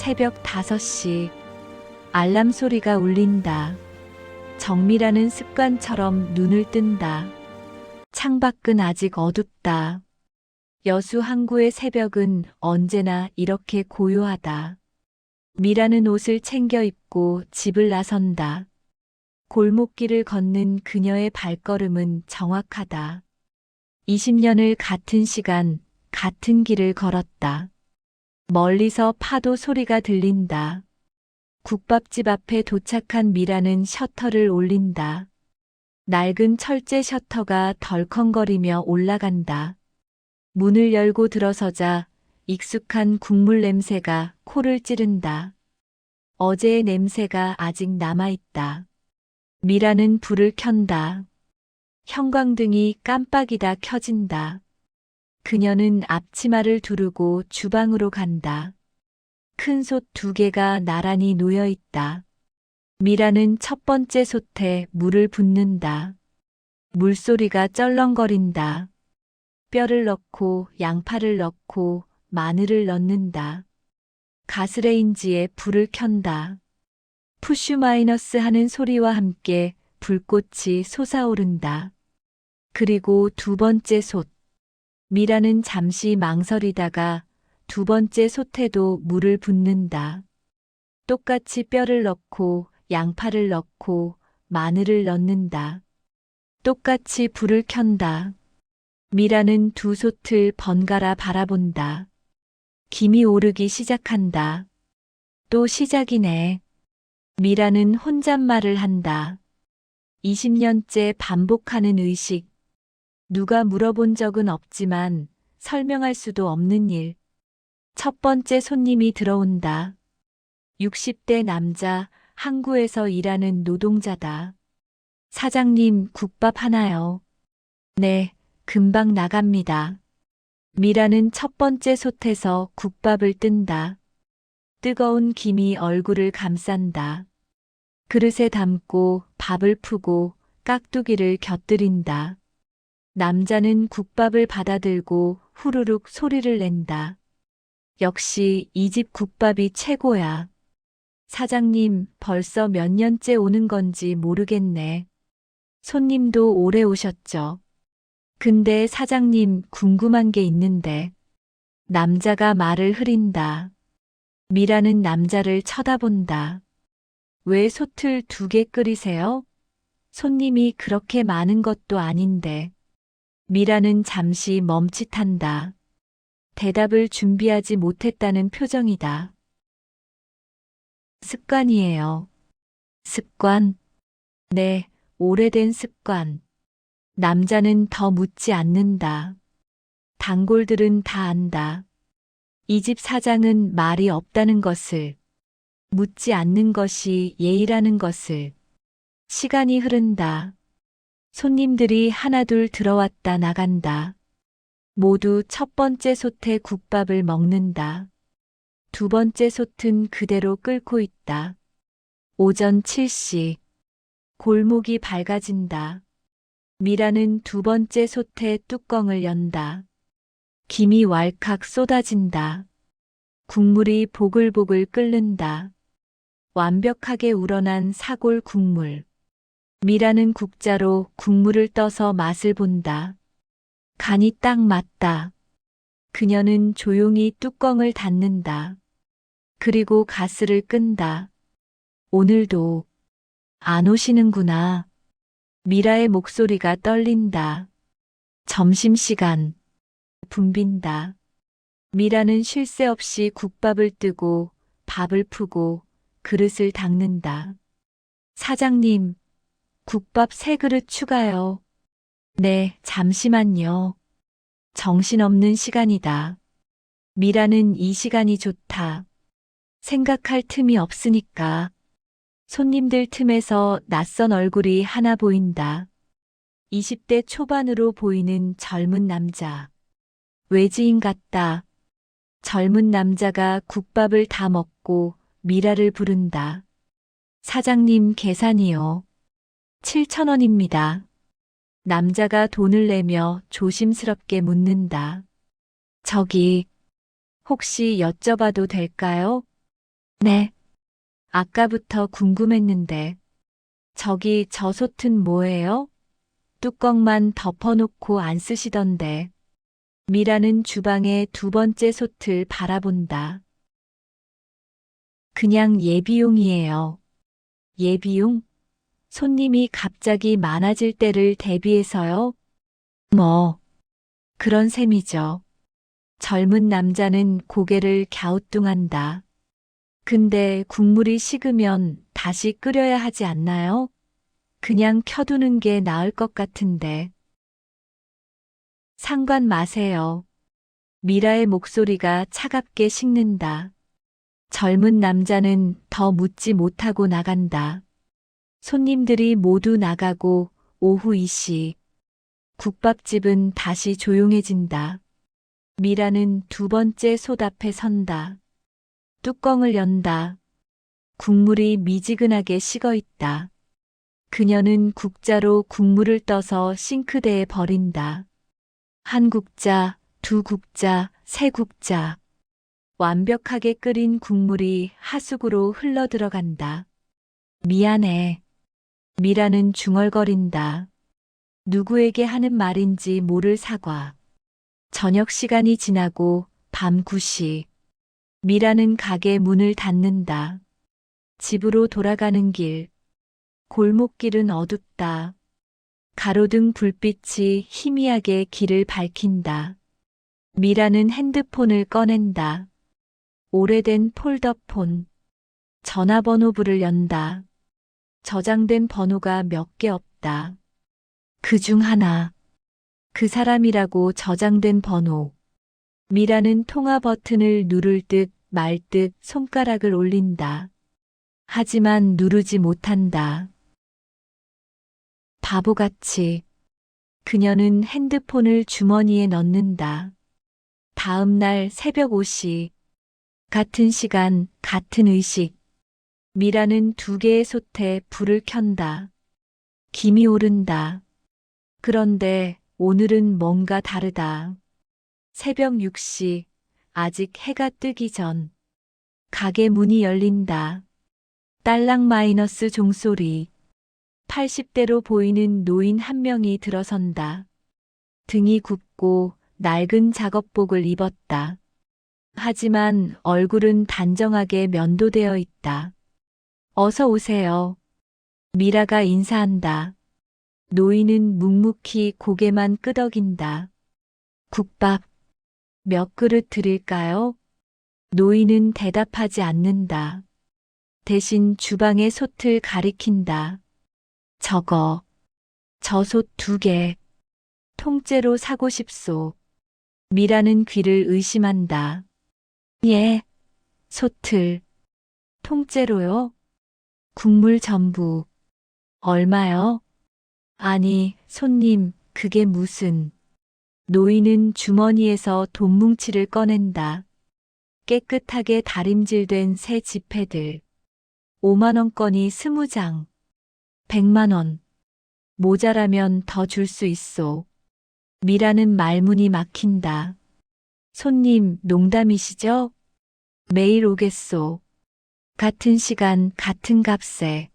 새벽 5시 알람 소리가 울린다. 정미라는 습관처럼 눈을 뜬다. 창밖은 아직 어둡다. 여수 항구의 새벽은 언제나 이렇게 고요하다. 미라는 옷을 챙겨 입고 집을 나선다. 골목길을 걷는 그녀의 발걸음은 정확하다. 20년을 같은 시간, 같은 길을 걸었다. 멀리서 파도 소리가 들린다. 국밥집 앞에 도착한 미라는 셔터를 올린다. 낡은 철제 셔터가 덜컹거리며 올라간다. 문을 열고 들어서자 익숙한 국물 냄새가 코를 찌른다. 어제의 냄새가 아직 남아있다. 미라는 불을 켠다. 형광등이 깜빡이다 켜진다. 그녀는 앞치마를 두르고 주방으로 간다. 큰 솥 2개가 나란히 놓여 있다. 미라는 첫 번째 솥에 물을 붓는다. 물소리가 쩔렁거린다. 뼈를 넣고 양파를 넣고 마늘을 넣는다. 가스레인지에 불을 켠다. 푸슈 마이너스 하는 소리와 함께 불꽃이 솟아오른다. 그리고 두 번째 솥. 미라는 잠시 망설이다가 두 번째 솥에도 물을 붓는다. 똑같이 뼈를 넣고 양파를 넣고 마늘을 넣는다. 똑같이 불을 켠다. 미라는 두 솥을 번갈아 바라본다. 김이 오르기 시작한다. 또 시작이네. 미라는 혼잣말을 한다. 20년째 반복하는 의식. 누가 물어본 적은 없지만 설명할 수도 없는 일. 첫 번째 손님이 들어온다. 60대 남자, 항구에서 일하는 노동자다. 사장님, 국밥 하나요? 네, 금방 나갑니다. 미라는 첫 번째 솥에서 국밥을 뜬다. 뜨거운 김이 얼굴을 감싼다. 그릇에 담고 밥을 푸고 깍두기를 곁들인다. 남자는 국밥을 받아들고 후루룩 소리를 낸다. 역시 이 집 국밥이 최고야. 사장님, 벌써 몇 년째 오는 건지 모르겠네. 손님도 오래 오셨죠. 근데 사장님, 궁금한 게 있는데. 남자가 말을 흐린다. 미라는 남자를 쳐다본다. 왜 솥을 2개 끓이세요? 손님이 그렇게 많은 것도 아닌데. 미라는 잠시 멈칫한다. 대답을 준비하지 못했다는 표정이다. 습관이에요. 습관? 네, 오래된 습관. 남자는 더 묻지 않는다. 단골들은 다 안다. 이 집 사장은 말이 없다는 것을, 묻지 않는 것이 예의라는 것을. 시간이 흐른다. 손님들이 하나둘 들어왔다 나간다. 모두 첫 번째 솥에 국밥을 먹는다. 두 번째 솥은 그대로 끓고 있다. 오전 7시. 골목이 밝아진다. 미라는 두 번째 솥의 뚜껑을 연다. 김이 왈칵 쏟아진다. 국물이 보글보글 끓는다. 완벽하게 우러난 사골 국물. 미라는 국자로 국물을 떠서 맛을 본다. 간이 딱 맞다. 그녀는 조용히 뚜껑을 닫는다. 그리고 가스를 끈다. 오늘도 안 오시는구나. 미라의 목소리가 떨린다. 점심시간. 붐빈다. 미라는 쉴 새 없이 국밥을 뜨고 밥을 푸고 그릇을 닦는다. 사장님, 국밥 3그릇 추가요. 네, 잠시만요. 정신없는 시간이다. 미라는 이 시간이 좋다. 생각할 틈이 없으니까. 손님들 틈에서 낯선 얼굴이 하나 보인다. 20대 초반으로 보이는 젊은 남자. 외지인 같다. 젊은 남자가 국밥을 다 먹고 미라를 부른다. 사장님 계산이요. 7,000원입니다. 남자가 돈을 내며 조심스럽게 묻는다. 저기, 혹시 여쭤봐도 될까요? 네. 아까부터 궁금했는데. 저기 저 솥은 뭐예요? 뚜껑만 덮어놓고 안 쓰시던데. 미라는 주방의 두 번째 솥을 바라본다. 그냥 예비용이에요. 예비용? 손님이 갑자기 많아질 때를 대비해서요? 뭐, 그런 셈이죠. 젊은 남자는 고개를 갸우뚱한다. 근데 국물이 식으면 다시 끓여야 하지 않나요? 그냥 켜두는 게 나을 것 같은데. 상관 마세요. 미라의 목소리가 차갑게 식는다. 젊은 남자는 더 묻지 못하고 나간다. 손님들이 모두 나가고 오후 2시. 국밥집은 다시 조용해진다. 미라는 두 번째 솥 앞에 선다. 뚜껑을 연다. 국물이 미지근하게 식어 있다. 그녀는 국자로 국물을 떠서 싱크대에 버린다. 한 국자, 두 국자, 세 국자. 완벽하게 끓인 국물이 하수구로 흘러 들어간다. 미안해. 미라는 중얼거린다. 누구에게 하는 말인지 모를 사과. 저녁 시간이 지나고 밤 9시. 미라는 가게 문을 닫는다. 집으로 돌아가는 길. 골목길은 어둡다. 가로등 불빛이 희미하게 길을 밝힌다. 미라는 핸드폰을 꺼낸다. 오래된 폴더폰. 전화번호부를 연다. 저장된 번호가 몇 개 없다. 그 중 하나. 그 사람이라고 저장된 번호. 미라는 통화 버튼을 누를 듯 말 듯 손가락을 올린다. 하지만 누르지 못한다. 바보같이. 그녀는 핸드폰을 주머니에 넣는다. 다음 날 새벽 5시. 같은 시간, 같은 의식. 미라는 두 개의 솥에 불을 켠다. 김이 오른다. 그런데 오늘은 뭔가 다르다. 새벽 6시. 아직 해가 뜨기 전. 가게 문이 열린다. 딸랑 마이너스 종소리. 80대로 보이는 노인 한 명이 들어선다. 등이 굽고 낡은 작업복을 입었다. 하지만 얼굴은 단정하게 면도되어 있다. 어서 오세요. 미라가 인사한다. 노인은 묵묵히 고개만 끄덕인다. 국밥 몇 그릇 드릴까요? 노인은 대답하지 않는다. 대신 주방의 솥을 가리킨다. 저거, 저 솥 2개, 통째로 사고 싶소. 미라는 귀를 의심한다. 예, 솥을, 통째로요? 국물 전부. 얼마요? 아니, 손님, 그게 무슨. 노인은 주머니에서 돈뭉치를 꺼낸다. 깨끗하게 다림질된 새 지폐들. 5만원권이 20장. 100만원. 모자라면 더 줄 수 있소. 미라는 말문이 막힌다. 손님, 농담이시죠? 매일 오겠소. 같은 시간, 같은 값에.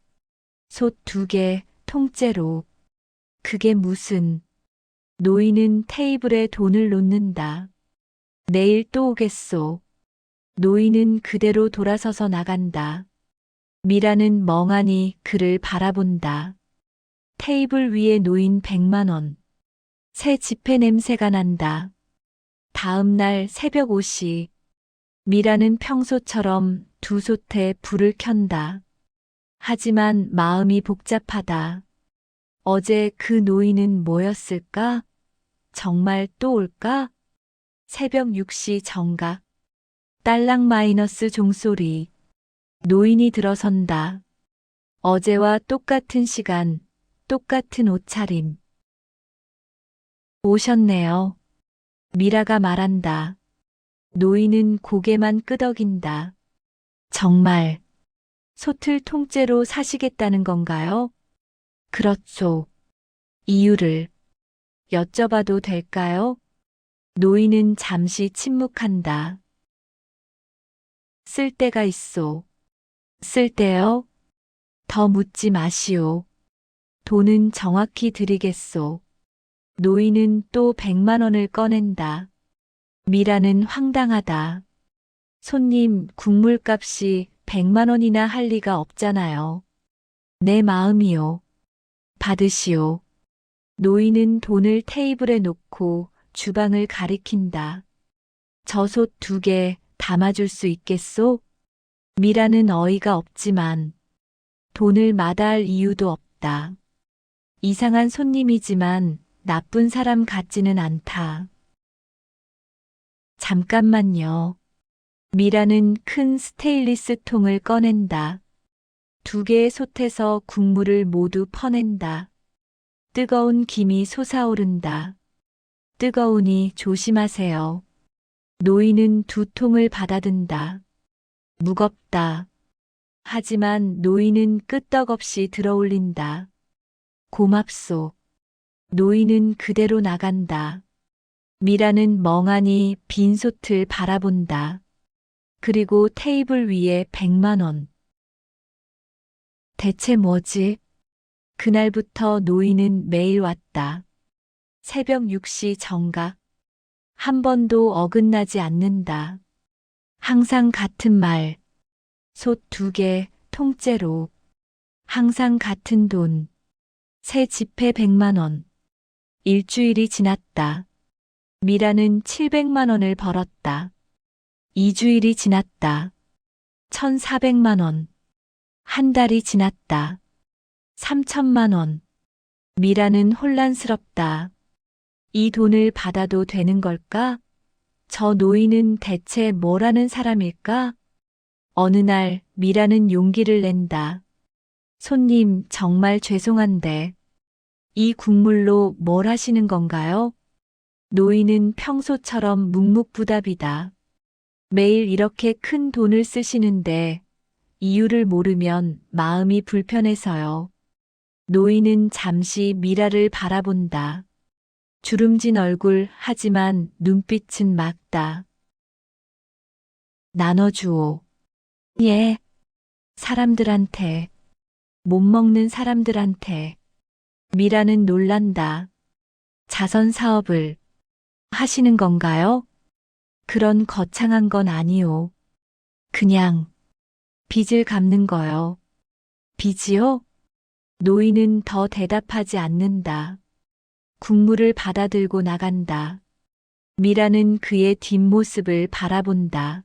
솥 2개, 통째로. 그게 무슨. 노인은 테이블에 돈을 놓는다. 내일 또 오겠소. 노인은 그대로 돌아서서 나간다. 미라는 멍하니 그를 바라본다. 테이블 위에 놓인 100만원. 새 지폐 냄새가 난다. 다음 날 새벽 5시. 미라는 평소처럼 두 솥에 불을 켠다. 하지만 마음이 복잡하다. 어제 그 노인은 뭐였을까? 정말 또 올까? 새벽 6시 정각. 딸랑 마이너스 종소리. 노인이 들어선다. 어제와 똑같은 시간, 똑같은 옷차림. 오셨네요. 미라가 말한다. 노인은 고개만 끄덕인다. 정말 솥을 통째로 사시겠다는 건가요? 그렇죠. 이유를 여쭤봐도 될까요? 노인은 잠시 침묵한다. 쓸 데가 있소. 쓸 때요? 더 묻지 마시오. 돈은 정확히 드리겠소. 노인은 또 100만 원을 꺼낸다. 미라는 황당하다. 손님, 국물값이 100만 원이나 할 리가 없잖아요. 내 마음이요. 받으시오. 노인은 돈을 테이블에 놓고 주방을 가리킨다. 젖옷 2개 담아줄 수 있겠소? 미라는 어이가 없지만 돈을 마다할 이유도 없다. 이상한 손님이지만 나쁜 사람 같지는 않다. 잠깐만요. 미라는 큰 스테인리스 통을 꺼낸다. 2개의 솥에서 국물을 모두 퍼낸다. 뜨거운 김이 솟아오른다. 뜨거우니 조심하세요. 노인은 2통을 받아든다. 무겁다. 하지만 노인은 끄떡없이 들어올린다. 고맙소. 노인은 그대로 나간다. 미라는 멍하니 빈 솥을 바라본다. 그리고 테이블 위에 100만 원. 대체 뭐지? 그날부터 노인은 매일 왔다. 새벽 6시 정각. 한 번도 어긋나지 않는다. 항상 같은 말. 솥 2개, 통째로. 항상 같은 돈. 새 지폐 100만 원. 일주일이 지났다. 미라는 700만 원을 벌었다. 2주일이 지났다. 1,400만 원. 한 달이 지났다. 3천만 원. 미라는 혼란스럽다. 이 돈을 받아도 되는 걸까? 저 노인은 대체 뭐라는 사람일까? 어느 날 미라는 용기를 낸다. 손님, 정말 죄송한데 이 국물로 뭘 하시는 건가요? 노인은 평소처럼 묵묵부답이다. 매일 이렇게 큰 돈을 쓰시는데 이유를 모르면 마음이 불편해서요. 노인은 잠시 미라를 바라본다. 주름진 얼굴 하지만 눈빛은 맑다. 나눠주오. 예. 사람들한테. 못 먹는 사람들한테. 미라는 놀란다. 자선 사업을 하시는 건가요? 그런 거창한 건 아니오. 그냥 빚을 갚는 거요. 빚이요? 노인은 더 대답하지 않는다. 국물을 받아들고 나간다. 미라는 그의 뒷모습을 바라본다.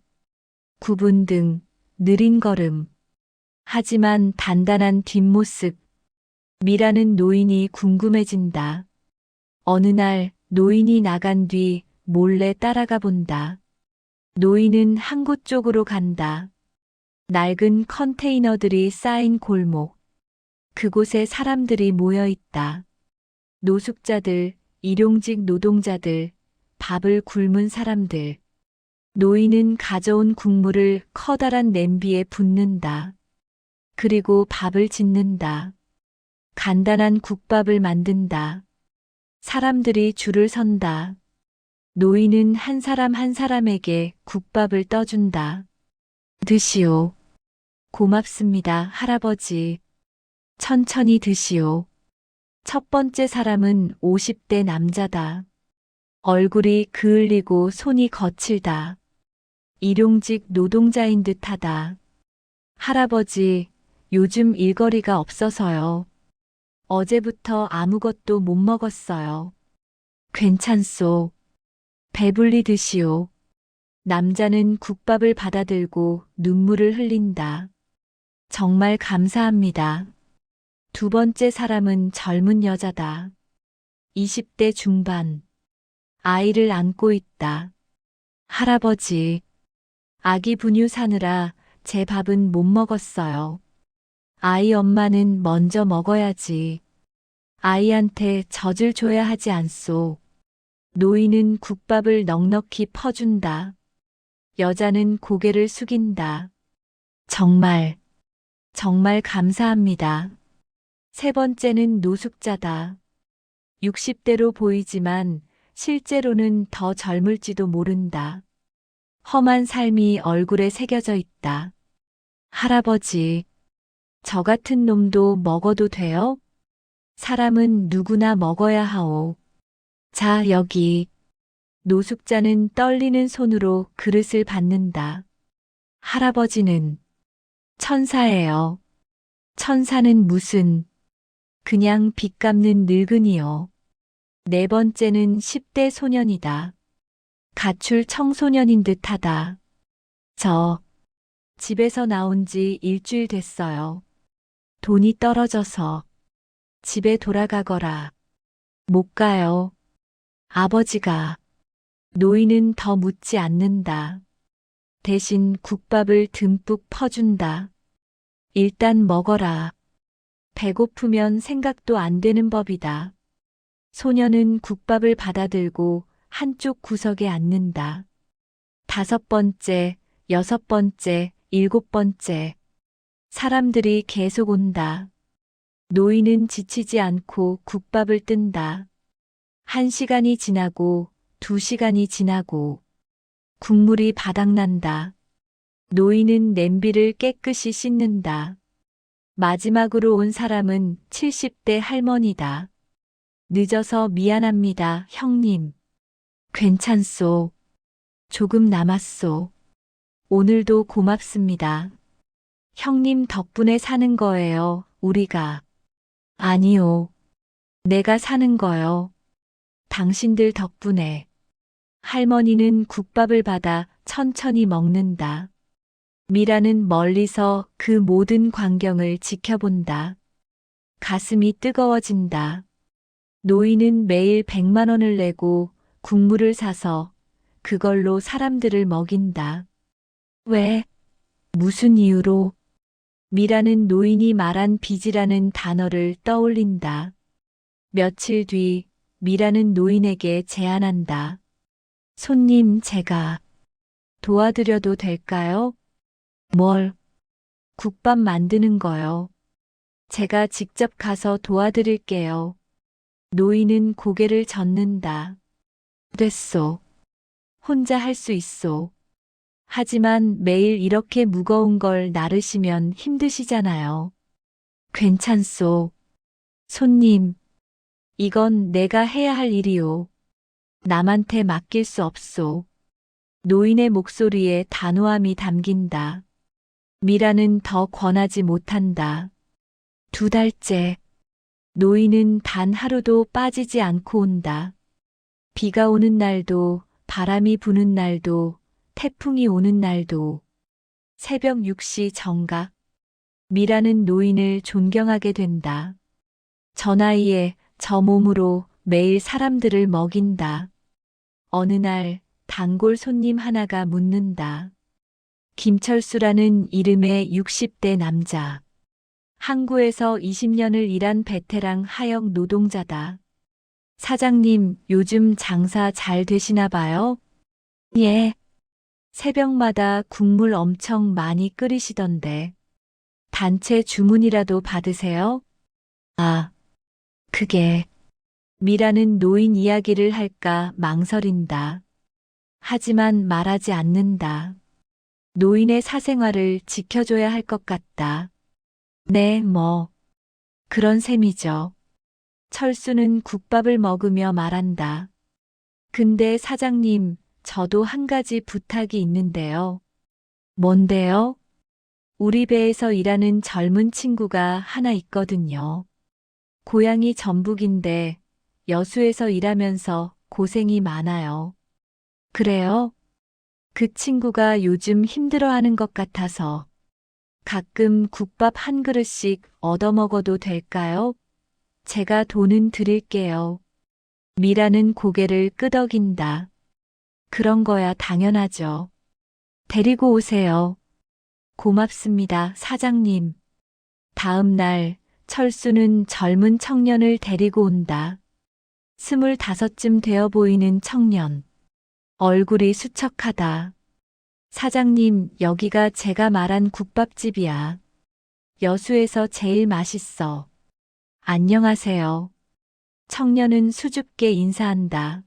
구분 등 느린 걸음. 하지만 단단한 뒷모습. 미라는 노인이 궁금해진다. 어느 날 노인이 나간 뒤 몰래 따라가 본다. 노인은 항구 쪽으로 간다. 낡은 컨테이너들이 쌓인 골목. 그곳에 사람들이 모여 있다. 노숙자들, 일용직 노동자들, 밥을 굶은 사람들. 노인은 가져온 국물을 커다란 냄비에 붓는다. 그리고 밥을 짓는다. 간단한 국밥을 만든다. 사람들이 줄을 선다. 노인은 한 사람 한 사람에게 국밥을 떠준다. 드시오. 고맙습니다, 할아버지. 천천히 드시오. 첫 번째 사람은 50대 남자다. 얼굴이 그을리고 손이 거칠다. 일용직 노동자인 듯하다. 할아버지, 요즘 일거리가 없어서요. 어제부터 아무것도 못 먹었어요. 괜찮소. 배불리 드시오. 남자는 국밥을 받아들고 눈물을 흘린다. 정말 감사합니다. 두 번째 사람은 젊은 여자다. 20대 중반. 아이를 안고 있다. 할아버지, 아기 분유 사느라 제 밥은 못 먹었어요. 아이 엄마는 먼저 먹어야지. 아이한테 젖을 줘야 하지 않소. 노인은 국밥을 넉넉히 퍼준다. 여자는 고개를 숙인다. 정말, 정말 감사합니다. 세 번째는 노숙자다. 60대로 보이지만 실제로는 더 젊을지도 모른다. 험한 삶이 얼굴에 새겨져 있다. 할아버지, 저 같은 놈도 먹어도 돼요? 사람은 누구나 먹어야 하오. 자, 여기. 노숙자는 떨리는 손으로 그릇을 받는다. 할아버지는 천사예요. 천사는 무슨, 그냥 빚 갚는 늙은이요. 네 번째는 10대 소년이다. 가출 청소년인 듯하다. 저, 집에서 나온 지 일주일 됐어요. 돈이 떨어져서 집에 돌아가거라. 못 가요. 아버지가. 노인은 더 묻지 않는다. 대신 국밥을 듬뿍 퍼준다. 일단 먹어라. 배고프면 생각도 안 되는 법이다. 소녀는 국밥을 받아들고 한쪽 구석에 앉는다. 5번째, 6번째, 7번째. 사람들이 계속 온다. 노인은 지치지 않고 국밥을 뜬다. 1시간이 지나고 2시간이 지나고 국물이 바닥난다. 노인은 냄비를 깨끗이 씻는다. 마지막으로 온 사람은 70대 할머니다. 늦어서 미안합니다, 형님. 괜찮소. 조금 남았소. 오늘도 고맙습니다. 형님 덕분에 사는 거예요, 우리가. 아니요. 내가 사는 거요. 당신들 덕분에. 할머니는 국밥을 받아 천천히 먹는다. 미라는 멀리서 그 모든 광경을 지켜본다. 가슴이 뜨거워진다. 노인은 매일 100만 원을 내고 국물을 사서 그걸로 사람들을 먹인다. 왜? 무슨 이유로? 미라는 노인이 말한 빚이라는 단어를 떠올린다. 며칠 뒤 미라는 노인에게 제안한다. 손님, 제가 도와드려도 될까요? 뭘? 국밥 만드는 거요. 제가 직접 가서 도와드릴게요. 노인은 고개를 젓는다. 됐소. 혼자 할 수 있소. 하지만 매일 이렇게 무거운 걸 나르시면 힘드시잖아요. 괜찮소. 손님, 이건 내가 해야 할 일이오. 남한테 맡길 수 없소. 노인의 목소리에 단호함이 담긴다. 미라는 더 권하지 못한다. 2달째. 노인은 단 하루도 빠지지 않고 온다. 비가 오는 날도, 바람이 부는 날도, 태풍이 오는 날도. 새벽 6시 정각. 미라는 노인을 존경하게 된다. 저 나이에 저 몸으로 매일 사람들을 먹인다. 어느 날 단골 손님 하나가 묻는다. 김철수라는 이름의 60대 남자. 항구에서 20년을 일한 베테랑 하역 노동자다. 사장님, 요즘 장사 잘 되시나 봐요? 예. 새벽마다 국물 엄청 많이 끓이시던데. 단체 주문이라도 받으세요? 아, 그게. 미라는 노인 이야기를 할까 망설인다. 하지만 말하지 않는다. 노인의 사생활을 지켜줘야 할 것 같다. 네, 뭐. 그런 셈이죠. 철수는 국밥을 먹으며 말한다. 근데 사장님, 저도 한 가지 부탁이 있는데요. 뭔데요? 우리 배에서 일하는 젊은 친구가 하나 있거든요. 고향이 전북인데 여수에서 일하면서 고생이 많아요. 그래요? 그 친구가 요즘 힘들어하는 것 같아서 가끔 국밥 한 그릇씩 얻어먹어도 될까요? 제가 돈은 드릴게요. 미라는 고개를 끄덕인다. 그런 거야 당연하죠. 데리고 오세요. 고맙습니다, 사장님. 다음 날 철수는 젊은 청년을 데리고 온다. 25쯤 되어 보이는 청년. 얼굴이 수척하다. 사장님, 여기가 제가 말한 국밥집이야. 여수에서 제일 맛있어. 안녕하세요. 청년은 수줍게 인사한다.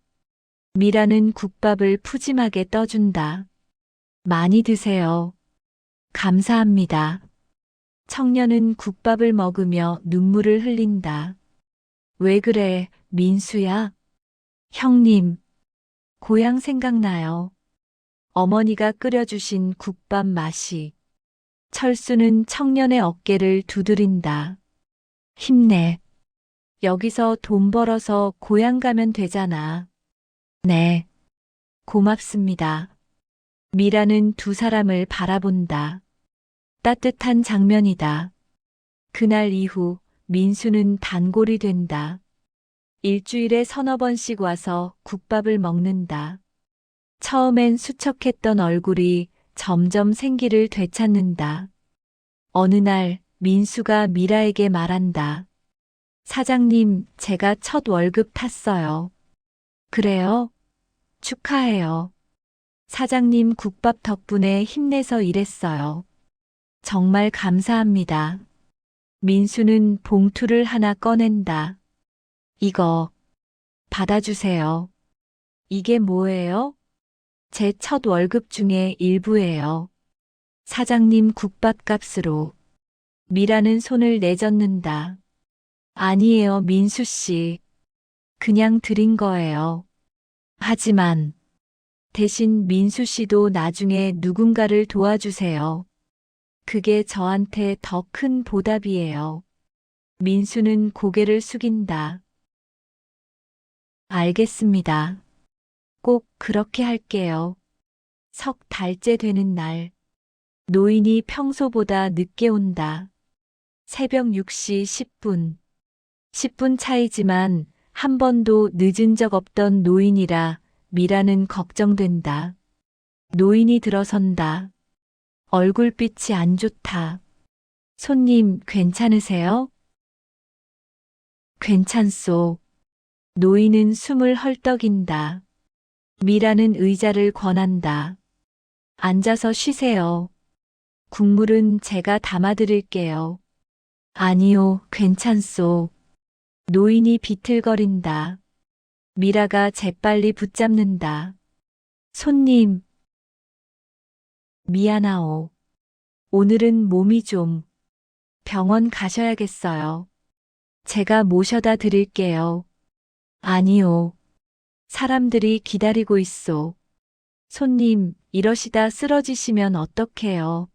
미라는 국밥을 푸짐하게 떠준다. 많이 드세요. 감사합니다. 청년은 국밥을 먹으며 눈물을 흘린다. 왜 그래, 민수야? 형님, 고향 생각나요. 어머니가 끓여주신 국밥 맛이. 철수는 청년의 어깨를 두드린다. 힘내. 여기서 돈 벌어서 고향 가면 되잖아. 네. 고맙습니다. 미라는 두 사람을 바라본다. 따뜻한 장면이다. 그날 이후 민수는 단골이 된다. 일주일에 서너 번씩 와서 국밥을 먹는다. 처음엔 수척했던 얼굴이 점점 생기를 되찾는다. 어느 날 민수가 미라에게 말한다. 사장님, 제가 첫 월급 탔어요. 그래요? 축하해요. 사장님 국밥 덕분에 힘내서 일했어요. 정말 감사합니다. 민수는 봉투를 하나 꺼낸다. 이거 받아주세요. 이게 뭐예요? 제 첫 월급 중에 일부예요. 사장님 국밥값으로. 미라는 손을 내젓는다. 아니에요, 민수 씨. 그냥 드린 거예요. 하지만 대신 민수 씨도 나중에 누군가를 도와주세요. 그게 저한테 더 큰 보답이에요. 민수는 고개를 숙인다. 알겠습니다. 꼭 그렇게 할게요. 석 달째 되는 날. 노인이 평소보다 늦게 온다. 새벽 6시 10분. 10분 차이지만 한 번도 늦은 적 없던 노인이라 미라는 걱정된다. 노인이 들어선다. 얼굴빛이 안 좋다. 손님, 괜찮으세요? 괜찮소. 노인은 숨을 헐떡인다. 미라는 의자를 권한다. 앉아서 쉬세요. 국물은 제가 담아드릴게요. 아니요, 괜찮소. 노인이 비틀거린다. 미라가 재빨리 붙잡는다. 손님. 미안하오. 오늘은 몸이 좀. 병원 가셔야겠어요. 제가 모셔다 드릴게요. 아니요. 사람들이 기다리고 있소. 손님, 이러시다 쓰러지시면 어떡해요.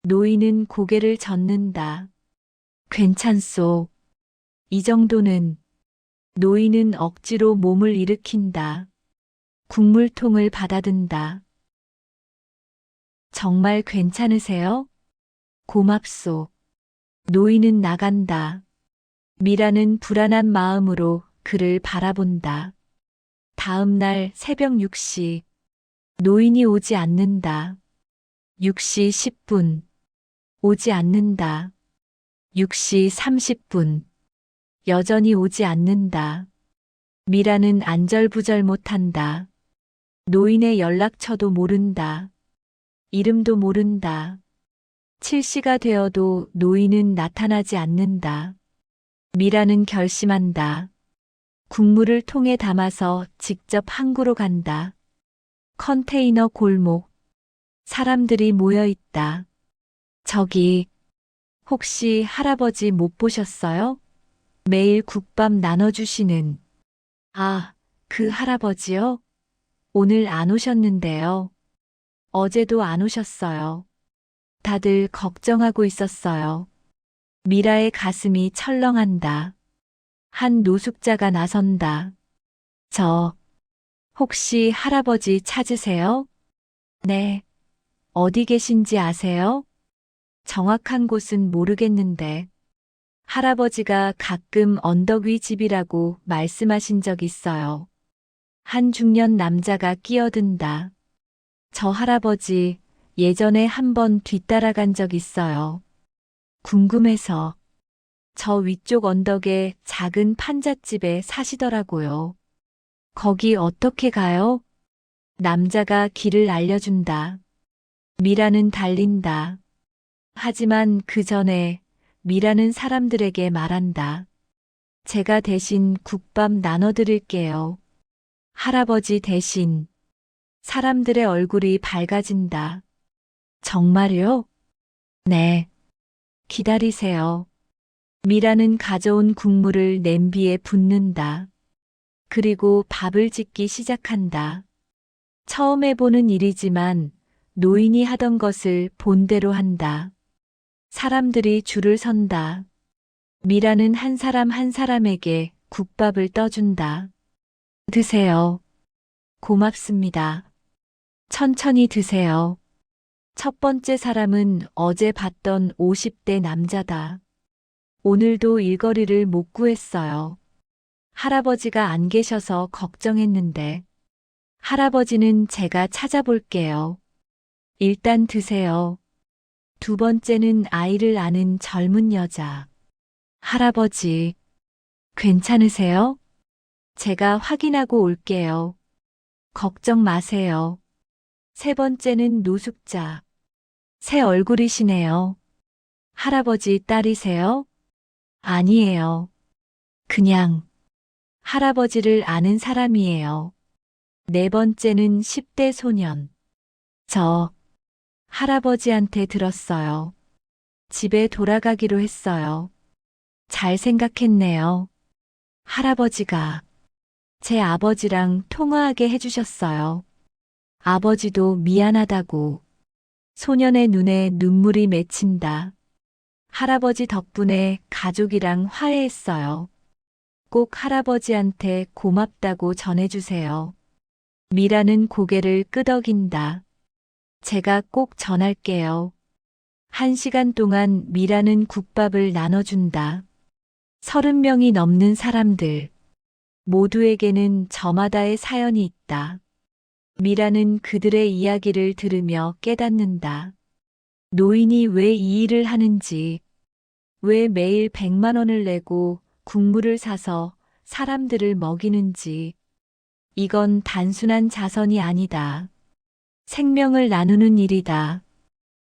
노인은 고개를 젓는다. 괜찮소. 이 정도는. 노인은 억지로 몸을 일으킨다. 국물통을 받아든다. 정말 괜찮으세요? 고맙소. 노인은 나간다. 미라는 불안한 마음으로 그를 바라본다. 다음 날 새벽 6시. 노인이 오지 않는다. 6시 10분. 오지 않는다. 6시 30분. 여전히 오지 않는다. 미라는 안절부절 못한다. 노인의 연락처도 모른다. 이름도 모른다. 7시가 되어도 노인은 나타나지 않는다. 미라는 결심한다. 국물을 통에 담아서 직접 항구로 간다. 컨테이너 골목. 사람들이 모여 있다. 저기, 혹시 할아버지 못 보셨어요? 매일 국밥 나눠주시는. 아, 그 할아버지요? 오늘 안 오셨는데요. 어제도 안 오셨어요. 다들 걱정하고 있었어요. 미라의 가슴이 철렁한다. 한 노숙자가 나선다. 혹시 할아버지 찾으세요? 네. 어디 계신지 아세요? 정확한 곳은 모르겠는데. 할아버지가 가끔 언덕 위 집이라고 말씀하신 적 있어요. 한 중년 남자가 끼어든다. 저 할아버지 예전에 한 번 뒤따라간 적 있어요. 궁금해서. 저 위쪽 언덕에 작은 판잣집에 사시더라고요. 거기 어떻게 가요? 남자가 길을 알려준다. 미라는 달린다. 하지만 그 전에 미라는 사람들에게 말한다. 제가 대신 국밥 나눠드릴게요. 할아버지 대신. 사람들의 얼굴이 밝아진다. 정말요? 네. 기다리세요. 미라는 가져온 국물을 냄비에 붓는다. 그리고 밥을 짓기 시작한다. 처음 해보는 일이지만 노인이 하던 것을 본대로 한다. 사람들이 줄을 선다. 미라는 한 사람 한 사람에게 국밥을 떠준다. 드세요. 고맙습니다. 천천히 드세요. 첫 번째 사람은 어제 봤던 50대 남자다. 오늘도 일거리를 못 구했어요. 할아버지가 안 계셔서 걱정했는데. 할아버지는 제가 찾아볼게요. 일단 드세요. 두 번째는 아이를 아는 젊은 여자. 할아버지, 괜찮으세요? 제가 확인하고 올게요. 걱정 마세요. 세 번째는 노숙자. 새 얼굴이시네요. 할아버지 딸이세요? 아니에요. 그냥 할아버지를 아는 사람이에요. 네 번째는 10대 소년. 저 할아버지한테 들었어요. 집에 돌아가기로 했어요. 잘 생각했네요. 할아버지가 제 아버지랑 통화하게 해주셨어요. 아버지도 미안하다고. 소년의 눈에 눈물이 맺힌다. 할아버지 덕분에 가족이랑 화해했어요. 꼭 할아버지한테 고맙다고 전해주세요. 미라는 고개를 끄덕인다. 제가 꼭 전할게요. 1시간 동안 미라는 국밥을 나눠준다. 30명이 넘는 사람들. 모두에게는 저마다의 사연이 있다. 미라는 그들의 이야기를 들으며 깨닫는다. 노인이 왜 이 일을 하는지, 왜 매일 100만 원을 내고 국물을 사서 사람들을 먹이는지. 이건 단순한 자선이 아니다. 생명을 나누는 일이다.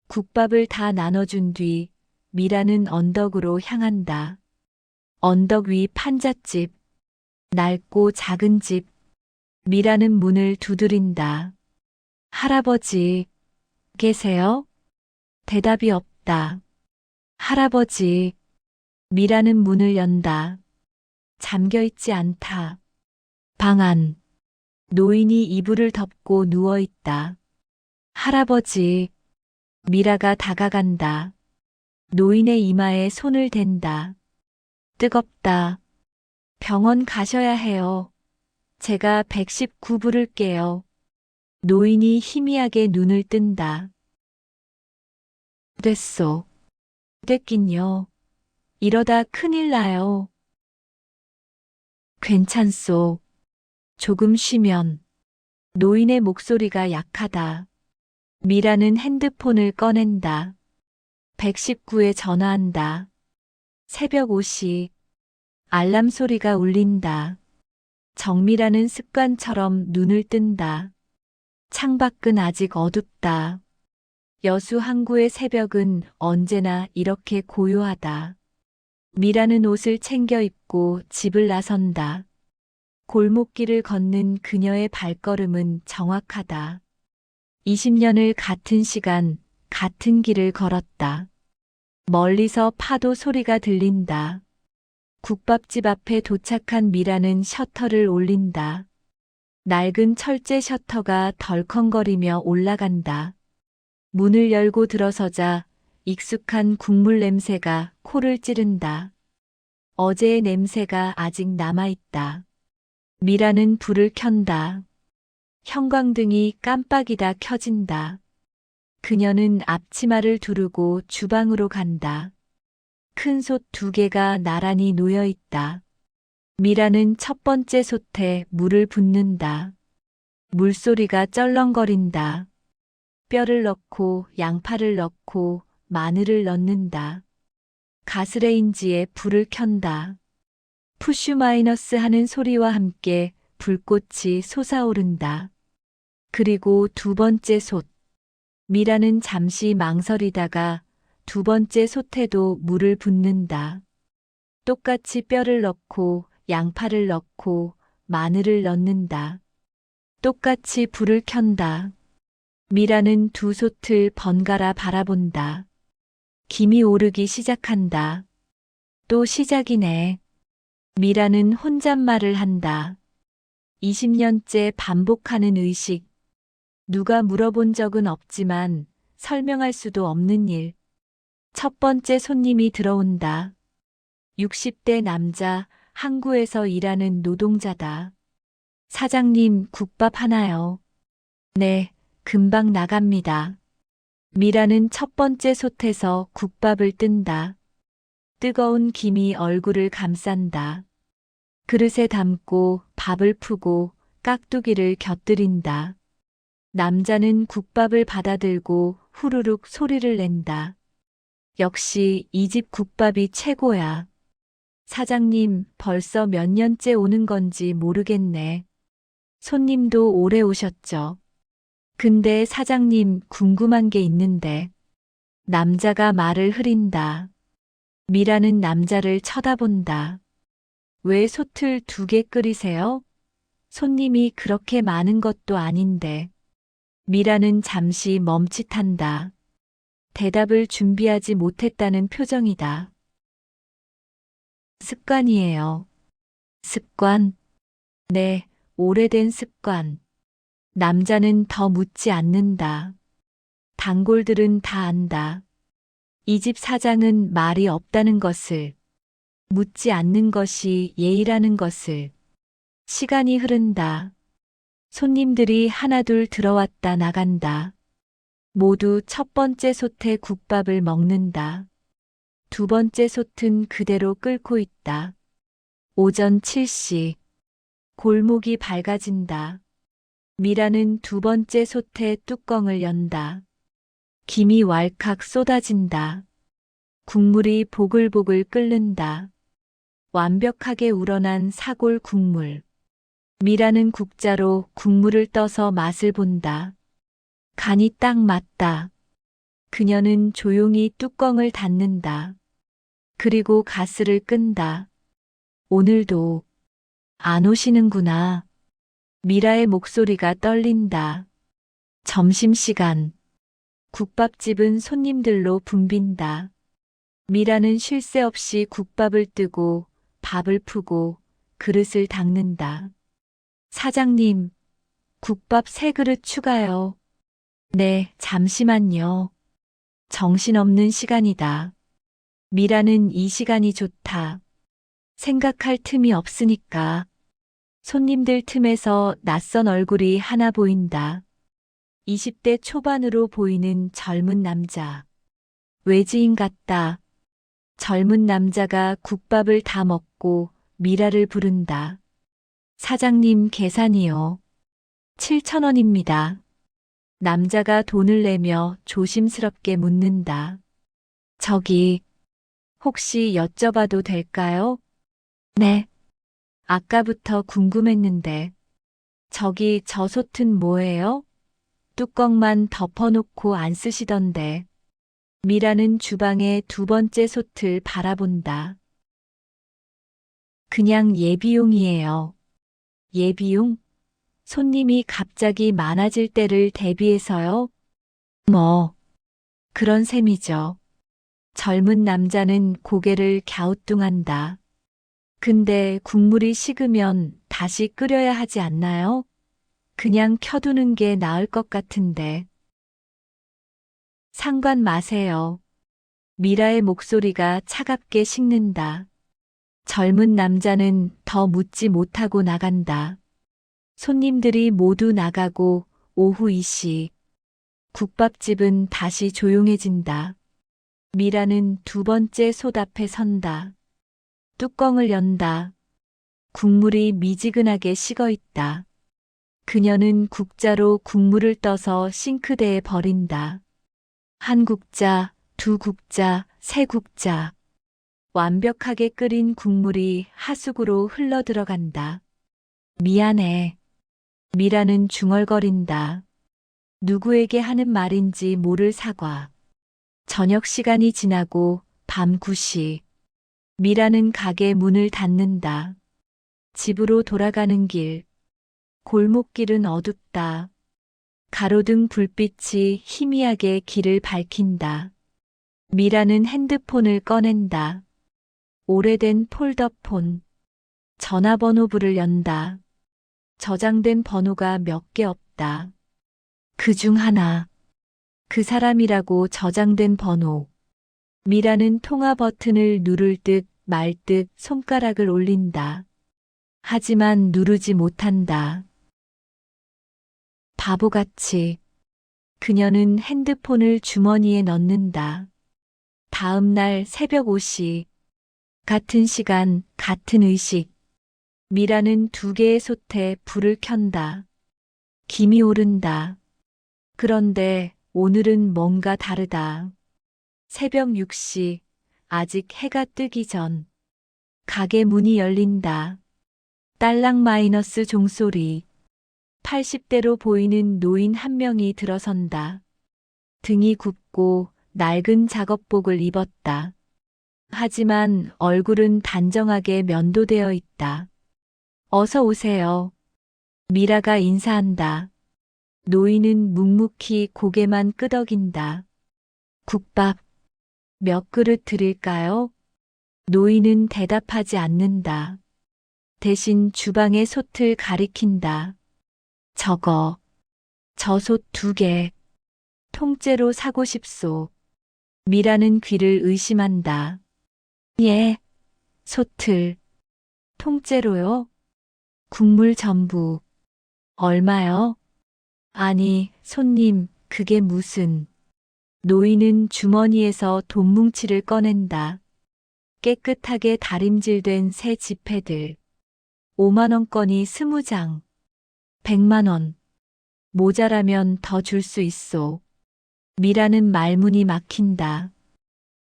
국밥을 다 나눠준 뒤 미라는 언덕으로 향한다. 언덕 위 판잣집, 낡고 작은 집. 미라는 문을 두드린다. 할아버지, 계세요? 대답이 없다. 할아버지, 미라는 문을 연다. 잠겨있지 않다. 방 안. 노인이 이불을 덮고 누워있다. 할아버지, 미라가 다가간다. 노인의 이마에 손을 댄다. 뜨겁다. 병원 가셔야 해요. 제가 119 부를게요. 노인이 희미하게 눈을 뜬다. 됐소. 됐긴요. 이러다 큰일 나요. 괜찮소. 조금 쉬면. 노인의 목소리가 약하다. 미라는 핸드폰을 꺼낸다. 119에 전화한다. 새벽 5시. 알람 소리가 울린다. 정미라는 습관처럼 눈을 뜬다. 창밖은 아직 어둡다. 여수 항구의 새벽은 언제나 이렇게 고요하다. 미라는 옷을 챙겨 입고 집을 나선다. 골목길을 걷는 그녀의 발걸음은 정확하다. 20년을 같은 시간, 같은 길을 걸었다. 멀리서 파도 소리가 들린다. 국밥집 앞에 도착한 미라는 셔터를 올린다. 낡은 철제 셔터가 덜컹거리며 올라간다. 문을 열고 들어서자 익숙한 국물 냄새가 코를 찌른다. 어제의 냄새가 아직 남아있다. 미라는 불을 켠다. 형광등이 깜빡이다 켜진다. 그녀는 앞치마를 두르고 주방으로 간다. 큰 솥 2개가 나란히 놓여 있다. 미라는 첫 번째 솥에 물을 붓는다. 물소리가 쩔렁거린다. 뼈를 넣고 양파를 넣고 마늘을 넣는다. 가스레인지에 불을 켠다. 푸슈 마이너스 하는 소리와 함께 불꽃이 솟아오른다. 그리고 두 번째 솥. 미라는 잠시 망설이다가 두 번째 솥에도 물을 붓는다. 똑같이 뼈를 넣고 양파를 넣고 마늘을 넣는다. 똑같이 불을 켠다. 미라는 두 솥을 번갈아 바라본다. 김이 오르기 시작한다. 또 시작이네. 미라는 혼잣말을 한다. 20년째 반복하는 의식. 누가 물어본 적은 없지만 설명할 수도 없는 일. 첫 번째 손님이 들어온다. 60대 남자, 항구에서 일하는 노동자다. 사장님, 국밥 하나요? 네, 금방 나갑니다. 미라는 첫 번째 솥에서 국밥을 뜬다. 뜨거운 김이 얼굴을 감싼다. 그릇에 담고 밥을 푸고 깍두기를 곁들인다. 남자는 국밥을 받아들고 후루룩 소리를 낸다. 역시 이 집 국밥이 최고야. 사장님, 벌써 몇 년째 오는 건지 모르겠네. 손님도 오래 오셨죠. 근데 사장님, 궁금한 게 있는데. 남자가 말을 흐린다. 미라는 남자를 쳐다본다. 왜 솥을 2개 끓이세요? 손님이 그렇게 많은 것도 아닌데. 미라는 잠시 멈칫한다. 대답을 준비하지 못했다는 표정이다. 습관이에요. 습관? 네, 오래된 습관. 남자는 더 묻지 않는다. 단골들은 다 안다. 이 집 사장은 말이 없다는 것을, 묻지 않는 것이 예의라는 것을. 시간이 흐른다. 손님들이 하나둘 들어왔다 나간다. 모두 첫 번째 솥에 국밥을 먹는다. 두 번째 솥은 그대로 끓고 있다. 오전 7시. 골목이 밝아진다. 미라는 두 번째 솥의 뚜껑을 연다. 김이 왈칵 쏟아진다. 국물이 보글보글 끓는다. 완벽하게 우러난 사골 국물. 미라는 국자로 국물을 떠서 맛을 본다. 간이 딱 맞다. 그녀는 조용히 뚜껑을 닫는다. 그리고 가스를 끈다. 오늘도 안 오시는구나. 미라의 목소리가 떨린다. 점심시간. 국밥집은 손님들로 붐빈다. 미라는 쉴 새 없이 국밥을 뜨고 밥을 푸고 그릇을 닦는다. 사장님, 국밥 3그릇 추가요. 네, 잠시만요. 정신없는 시간이다. 미라는 이 시간이 좋다. 생각할 틈이 없으니까. 손님들 틈에서 낯선 얼굴이 하나 보인다. 20대 초반으로 보이는 젊은 남자. 외지인 같다. 젊은 남자가 국밥을 다 먹고 미라를 부른다. 사장님 계산이요. 7,000원입니다. 남자가 돈을 내며 조심스럽게 묻는다. 저기, 혹시 여쭤봐도 될까요? 네. 아까부터 궁금했는데. 저기 저 솥은 뭐예요? 뚜껑만 덮어놓고 안 쓰시던데. 미라는 주방의 두 번째 솥을 바라본다. 그냥 예비용이에요. 예비용? 손님이 갑자기 많아질 때를 대비해서요? 뭐, 그런 셈이죠. 젊은 남자는 고개를 갸우뚱한다. 근데 국물이 식으면 다시 끓여야 하지 않나요? 그냥 켜두는 게 나을 것 같은데. 상관 마세요. 미라의 목소리가 차갑게 식는다. 젊은 남자는 더 묻지 못하고 나간다. 손님들이 모두 나가고 오후 2시. 국밥집은 다시 조용해진다. 미라는 두 번째 솥 앞에 선다. 뚜껑을 연다. 국물이 미지근하게 식어 있다. 그녀는 국자로 국물을 떠서 싱크대에 버린다. 한 국자, 두 국자, 세 국자. 완벽하게 끓인 국물이 하수구로 흘러 들어간다. 미안해. 미라는 중얼거린다. 누구에게 하는 말인지 모를 사과. 저녁 시간이 지나고 밤 9시. 미라는 가게 문을 닫는다. 집으로 돌아가는 길. 골목길은 어둡다. 가로등 불빛이 희미하게 길을 밝힌다. 미라는 핸드폰을 꺼낸다. 오래된 폴더폰. 전화번호부를 연다. 저장된 번호가 몇 개 없다. 그 중 하나. 그 사람이라고 저장된 번호. 미라는 통화 버튼을 누를 듯 말 듯 손가락을 올린다. 하지만 누르지 못한다. 바보같이. 그녀는 핸드폰을 주머니에 넣는다. 다음 날 새벽 5시. 같은 시간, 같은 의식. 미라는 두 개의 솥에 불을 켠다. 김이 오른다. 그런데 오늘은 뭔가 다르다. 새벽 6시. 아직 해가 뜨기 전. 가게 문이 열린다. 딸랑 마이너스 종소리. 80대로 보이는 노인 한 명이 들어선다. 등이 굽고 낡은 작업복을 입었다. 하지만 얼굴은 단정하게 면도되어 있다. 어서 오세요. 미라가 인사한다. 노인은 묵묵히 고개만 끄덕인다. 국밥 몇 그릇 드릴까요? 노인은 대답하지 않는다. 대신 주방의 솥을 가리킨다. 저거, 저 솥 2개, 통째로 사고 싶소. 미라는 귀를 의심한다. 예, 솥을, 통째로요? 국물 전부. 얼마요? 아니, 손님, 그게 무슨. 노인은 주머니에서 돈뭉치를 꺼낸다. 깨끗하게 다림질된 새 지폐들. 5만원권이 20장. 100만원. 모자라면 더 줄 수 있소. 미라는 말문이 막힌다.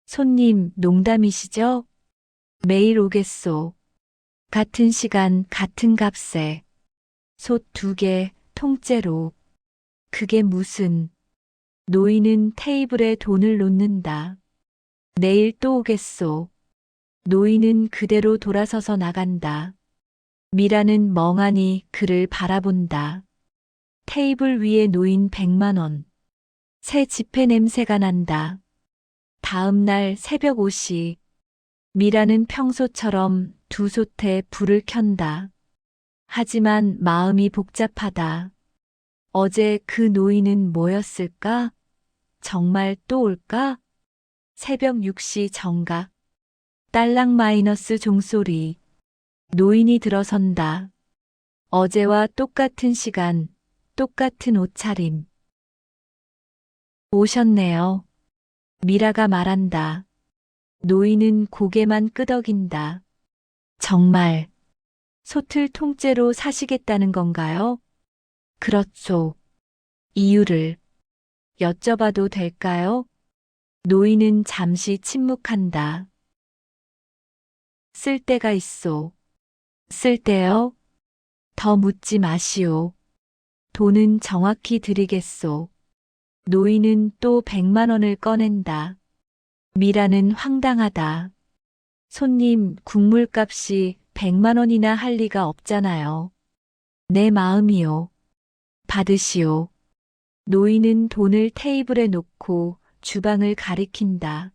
손님, 농담이시죠? 매일 오겠소. 같은 시간, 같은 값에. 솥 2개, 통째로. 그게 무슨. 노인은 테이블에 돈을 놓는다. 내일 또 오겠소. 노인은 그대로 돌아서서 나간다. 미라는 멍하니 그를 바라본다. 테이블 위에 놓인 100만원. 새 지폐 냄새가 난다. 다음 날 새벽 5시. 미라는 평소처럼 두 솥에 불을 켠다. 하지만 마음이 복잡하다. 어제 그 노인은 뭐였을까? 정말 또 올까? 새벽 6시 정각. 딸랑 마이너스 종소리. 노인이 들어선다. 어제와 똑같은 시간, 똑같은 옷차림. 오셨네요. 미라가 말한다. 노인은 고개만 끄덕인다. 정말 솥을 통째로 사시겠다는 건가요? 그렇소. 이유를 여쭤봐도 될까요? 노인은 잠시 침묵한다. 쓸 데가 있소. 쓸 데요? 더 묻지 마시오. 돈은 정확히 드리겠소. 노인은 또 100만원을 꺼낸다. 미라는 황당하다. 손님, 국물값이 100만원이나 할 리가 없잖아요. 내 마음이요. 받으시오. 노인은 돈을 테이블에 놓고 주방을 가리킨다.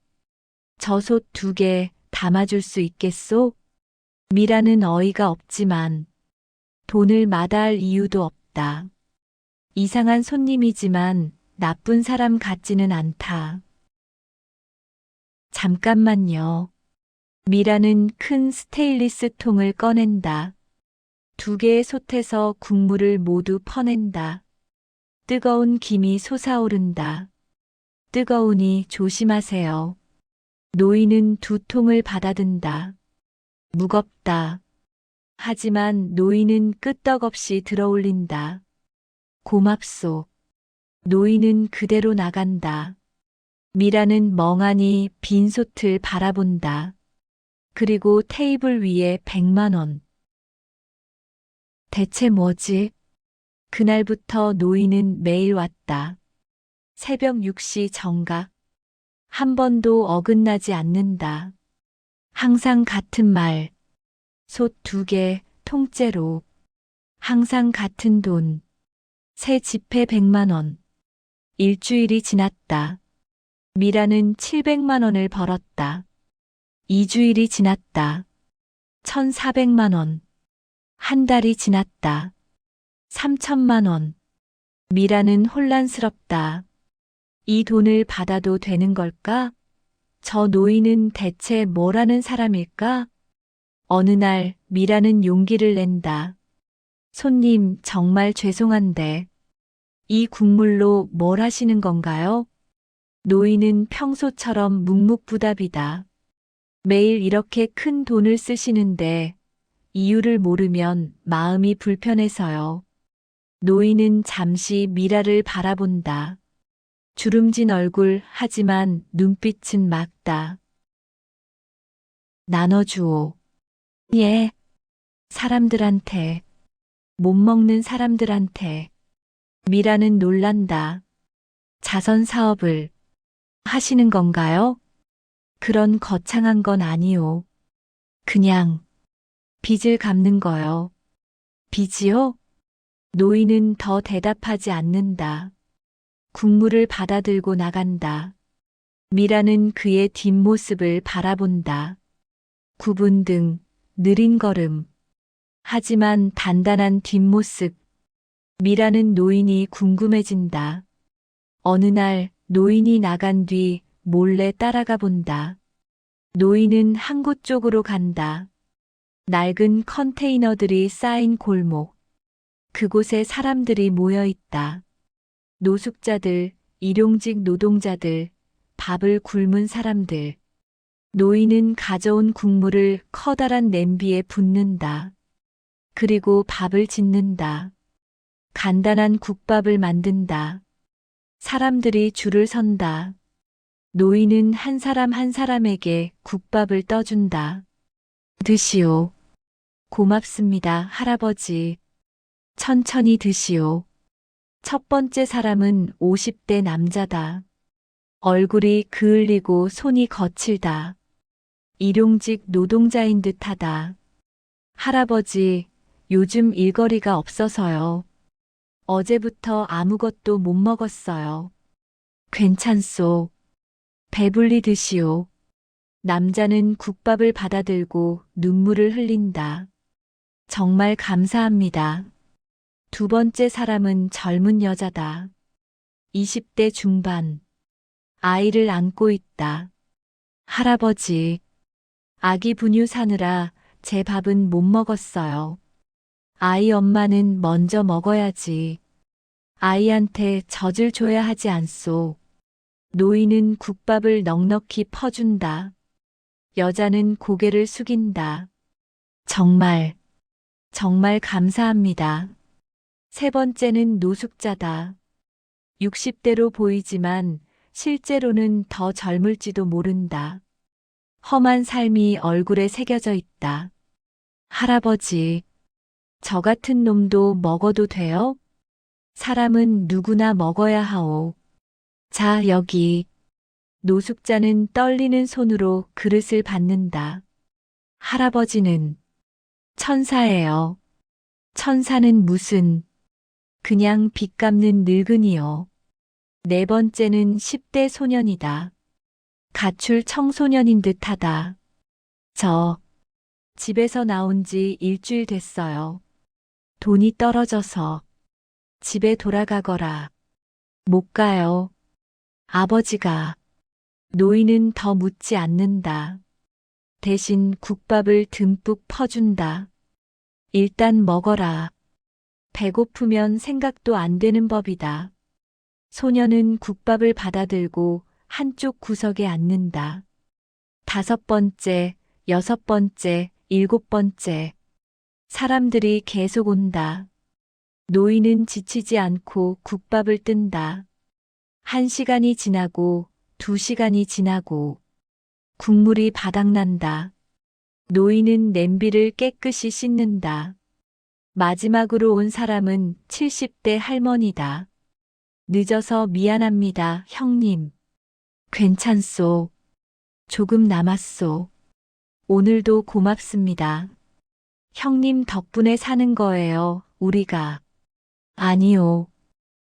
저 솥 2개 담아줄 수 있겠소? 미라는 어이가 없지만 돈을 마다할 이유도 없다. 이상한 손님이지만 나쁜 사람 같지는 않다. 잠깐만요. 미라는 큰 스테인리스 통을 꺼낸다. 2개의 솥에서 국물을 모두 퍼낸다. 뜨거운 김이 솟아오른다. 뜨거우니 조심하세요. 노인은 2통을 받아든다. 무겁다. 하지만 노인은 끄떡없이 들어올린다. 고맙소. 노인은 그대로 나간다. 미라는 멍하니 빈 솥을 바라본다. 그리고 테이블 위에 100만원. 대체 뭐지? 그날부터 노인은 매일 왔다. 새벽 6시 정각. 한 번도 어긋나지 않는다. 항상 같은 말. 솥 2개, 통째로. 항상 같은 돈. 새 지폐 100만원. 일주일이 지났다. 미라는 700만 원을 벌었다. 2주일이 지났다. 1,400만 원. 한 달이 지났다. 3천만 원. 미라는 혼란스럽다. 이 돈을 받아도 되는 걸까? 저 노인은 대체 뭐라는 사람일까? 어느 날 미라는 용기를 낸다. 손님, 정말 죄송한데 이 국물로 뭘 하시는 건가요? 노인은 평소처럼 묵묵부답이다. 매일 이렇게 큰 돈을 쓰시는데 이유를 모르면 마음이 불편해서요. 노인은 잠시 미라를 바라본다. 주름진 얼굴 하지만 눈빛은 맑다. 나눠주오. 예. 사람들한테, 못 먹는 사람들한테. 미라는 놀란다. 자선 사업을 하시는 건가요? 그런 거창한 건 아니오. 그냥 빚을 갚는 거요. 빚이요? 노인은 더 대답하지 않는다. 국물을 받아들고 나간다. 미라는 그의 뒷모습을 바라본다. 구분 등 느린 걸음. 하지만 단단한 뒷모습. 미라는 노인이 궁금해진다. 어느 날 노인이 나간 뒤 몰래 따라가 본다. 노인은 한 곳 쪽으로 간다. 낡은 컨테이너들이 쌓인 골목. 그곳에 사람들이 모여 있다. 노숙자들, 일용직 노동자들, 밥을 굶은 사람들. 노인은 가져온 국물을 커다란 냄비에 붓는다. 그리고 밥을 짓는다. 간단한 국밥을 만든다. 사람들이 줄을 선다. 노인은 한 사람 한 사람에게 국밥을 떠준다. 드시오. 고맙습니다, 할아버지. 천천히 드시오. 첫 번째 사람은 50대 남자다. 얼굴이 그을리고 손이 거칠다. 일용직 노동자인 듯하다. 할아버지, 요즘 일거리가 없어서요. 어제부터 아무것도 못 먹었어요. 괜찮소. 배불리 드시오. 남자는 국밥을 받아들고 눈물을 흘린다. 정말 감사합니다. 두 번째 사람은 젊은 여자다. 20대 중반. 아이를 안고 있다. 할아버지, 아기 분유 사느라 제 밥은 못 먹었어요. 아이 엄마는 먼저 먹어야지. 아이한테 젖을 줘야 하지 않소. 노인은 국밥을 넉넉히 퍼준다. 여자는 고개를 숙인다. 정말, 정말 감사합니다. 세 번째는 노숙자다. 60대로 보이지만 실제로는 더 젊을지도 모른다. 험한 삶이 얼굴에 새겨져 있다. 할아버지, 저 같은 놈도 먹어도 돼요? 사람은 누구나 먹어야 하오. 자, 여기. 노숙자는 떨리는 손으로 그릇을 받는다. 할아버지는 천사예요. 천사는 무슨, 그냥 빚 갚는 늙은이요. 네 번째는 10대 소년이다. 가출 청소년인 듯하다. 저, 집에서 나온 지 일주일 됐어요. 돈이 떨어져서 집에 돌아가거라. 못 가요. 아버지가. 노인은 더 묻지 않는다. 대신 국밥을 듬뿍 퍼준다. 일단 먹어라. 배고프면 생각도 안 되는 법이다. 소녀는 국밥을 받아들고 한쪽 구석에 앉는다. 다섯 번째, 여섯 번째, 일곱 번째. 사람들이 계속 온다. 노인은 지치지 않고 국밥을 뜬다. 1시간이 지나고 2시간이 지나고 국물이 바닥난다. 노인은 냄비를 깨끗이 씻는다. 마지막으로 온 사람은 70대 할머니다. 늦어서 미안합니다, 형님. 괜찮소. 조금 남았소. 오늘도 고맙습니다. 형님 덕분에 사는 거예요, 우리가. 아니요.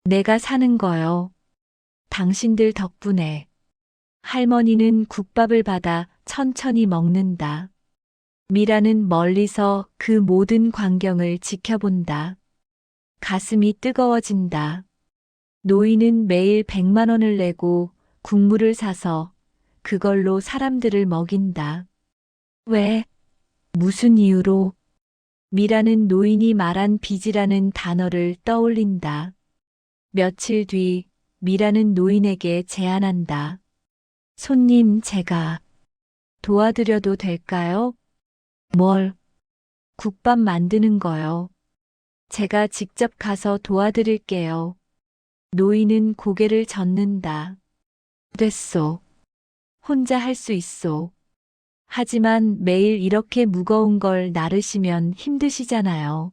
내가 사는 거요. 당신들 덕분에. 할머니는 국밥을 받아 천천히 먹는다. 미라는 멀리서 그 모든 광경을 지켜본다. 가슴이 뜨거워진다. 노인은 매일 100만 원을 내고 국물을 사서 그걸로 사람들을 먹인다. 왜? 무슨 이유로? 미라는 노인이 말한 빚이라는 단어를 떠올린다. 며칠 뒤 미라는 노인에게 제안한다. 손님, 제가 도와드려도 될까요? 뭘? 국밥 만드는 거요. 제가 직접 가서 도와드릴게요. 노인은 고개를 젓는다. 됐소. 혼자 할 수 있소. 하지만 매일 이렇게 무거운 걸 나르시면 힘드시잖아요.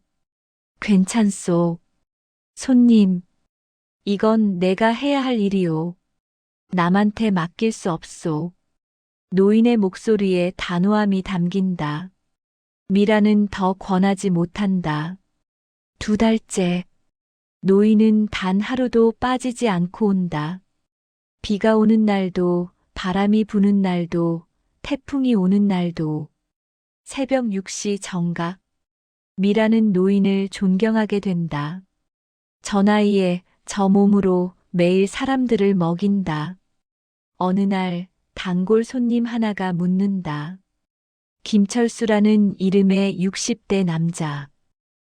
괜찮소. 손님, 이건 내가 해야 할 일이오. 남한테 맡길 수 없소. 노인의 목소리에 단호함이 담긴다. 미라는 더 권하지 못한다. 2달째. 노인은 단 하루도 빠지지 않고 온다. 비가 오는 날도, 바람이 부는 날도, 태풍이 오는 날도. 새벽 6시 정각. 미라는 노인을 존경하게 된다. 저 나이에 저 몸으로 매일 사람들을 먹인다. 어느 날 단골 손님 하나가 묻는다. 김철수라는 이름의 60대 남자.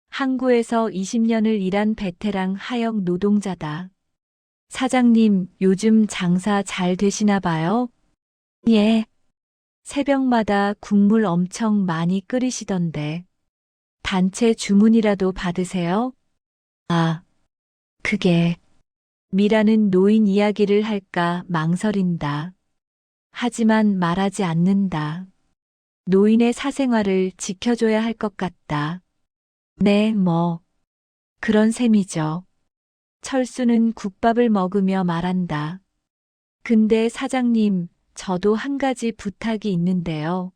항구에서 20년을 일한 베테랑 하역 노동자다. 사장님, 요즘 장사 잘 되시나 봐요? 예. 새벽마다 국물 엄청 많이 끓이시던데. 단체 주문이라도 받으세요? 아, 그게. 미라는 노인 이야기를 할까 망설인다. 하지만 말하지 않는다. 노인의 사생활을 지켜줘야 할 것 같다. 네, 그런 셈이죠. 철수는 국밥을 먹으며 말한다. 근데 사장님, 저도 한 가지 부탁이 있는데요.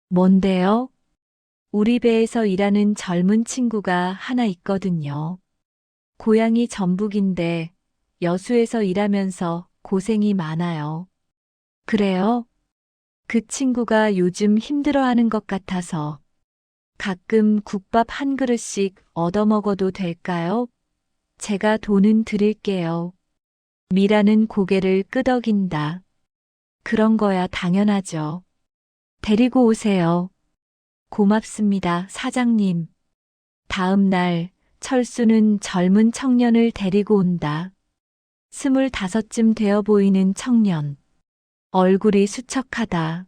뭔데요? 우리 배에서 일하는 젊은 친구가 하나 있거든요. 고향이 전북인데 여수에서 일하면서 고생이 많아요. 그래요? 그 친구가 요즘 힘들어하는 것 같아서 가끔 국밥 한 그릇씩 얻어먹어도 될까요? 제가 돈은 드릴게요. 미라는 고개를 끄덕인다. 그런 거야 당연하죠. 데리고 오세요. 고맙습니다, 사장님. 다음 날 철수는 젊은 청년을 데리고 온다. 25쯤 되어 보이는 청년. 얼굴이 수척하다.